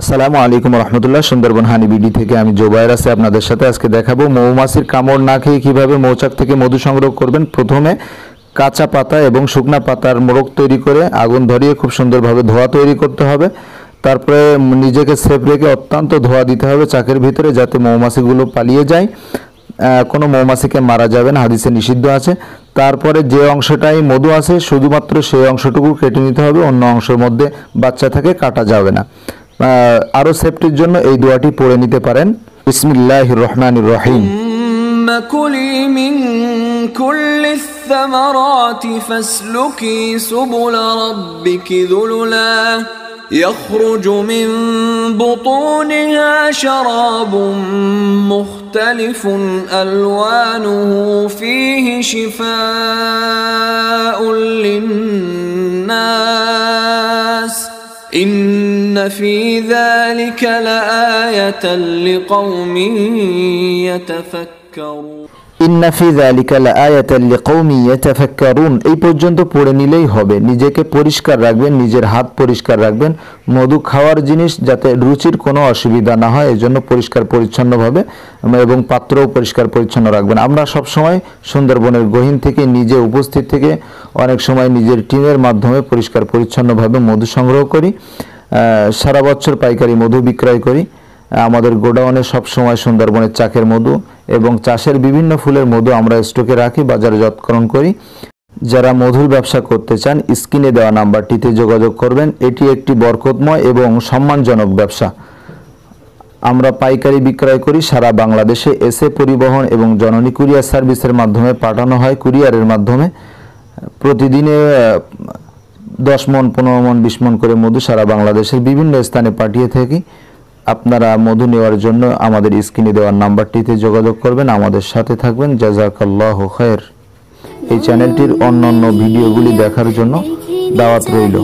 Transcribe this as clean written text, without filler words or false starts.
আসসালামু আলাইকুম রহমতুল্লাহ। সুন্দরবন হানি বিডি থেকে আমি জোবায়ের আছি আপনাদের সাথে। আজকে দেখাবো মৌমাছির কামড় না খেয়ে কীভাবে মৌচাক থেকে মধু সংগ্রহ করবেন। প্রথমে কাঁচা পাতা এবং শুকনা পাতার মোড়ক তৈরি করে আগুন ধরিয়ে খুব সুন্দরভাবে ধোঁয়া তৈরি করতে হবে। তারপরে নিজেকে সেফ রেখে অত্যন্ত ধোঁয়া দিতে হবে চাকের ভিতরে, যাতে মৌমাছিগুলো পালিয়ে যায়। কোনো মৌমাছিকে মারা যাবে না, হাদিসে নিষিদ্ধ আছে। তারপরে যে অংশটাই মধু আছে শুধুমাত্র সেই অংশটুকু কেটে নিতে হবে, অন্য অংশের মধ্যে বাচ্চা থাকে কাটা যাবে না। আরো সেফটির জন্য এই দোয়াটি পড়ে নিতে পারেন। বিসমিল্লাহির রহমানির রহিম। كُلِي مِن كُلِّ الثَّمَرَاتِ فَاسْلُكِي سُبُلَ رَبِّكِ ذُلُلًا يَخْرُجُ مِن بُطُونِهَا شَرَابٌ مُخْتَلِفٌ أَلْوَانُهُ فِيهِ شِفَاءٌ لِلنَّاسِ إِنَّ فِي ذَلِكَ لَآيَةً لِقَوْمٍ يَتَفَكَّرُونَ ইন্না ফি যালিকা লাআয়াতান লিকাওমিন ইয়াতাফাক্কারুন। এই পর্যন্ত পড়ে নিলেই হবে। নিজেকে পরিষ্কার রাখবেন, নিজের হাত পরিষ্কার রাখবেন। মধু খাওয়ার জিনিস, যাতে রুচির কোনো অসুবিধা না হয় এজন্য পরিষ্কার পরিচ্ছন্নভাবে এবং পাত্রও পরিষ্কার পরিচ্ছন্ন রাখবেন। আমরা সবসময় সুন্দরবনের গহীন থেকে নিজে উপস্থিত থেকে অনেক সময় নিজের টিমের মাধ্যমে পরিষ্কার পরিচ্ছন্নভাবে মধু সংগ্রহ করি। সারা বছর পাইকারি মধু বিক্রয় করি। আমাদের গোডাউনে সবসময় সুন্দরবনের চাকের মধু এবং চাষের বিভিন্ন ফুলের মধু আমরা স্টকে রাখি, বাজারজাতকরণ করি। যারা মধুর ব্যবসা করতে চান স্ক্রিনে দেওয়া নাম্বারটিতে যোগাযোগ করবেন। এটি একটি বরকতময় এবং সম্মানজনক ব্যবসা। আমরা পাইকারি বিক্রয় করি সারা বাংলাদেশে। এসে পরিবহন এবং জননী কুরিয়ার সার্ভিসের মাধ্যমে পাঠানো হয়, কুরিয়ারের মাধ্যমে। প্রতিদিনে 10 মণ 15 মণ 20 মণ করে মধু সারা বাংলাদেশের বিভিন্ন স্থানে পাঠিয়ে থাকি। আপনারা মধু নেওয়ার জন্য আমাদের স্ক্রিনে দেওয়ার নাম্বারটিতে যোগাযোগ করবেন, আমাদের সাথে থাকবেন। জাযাকাল্লাহু খায়র। এই চ্যানেলটির অন্যান্য ভিডিওগুলি দেখার জন্য দাওয়াত রইল।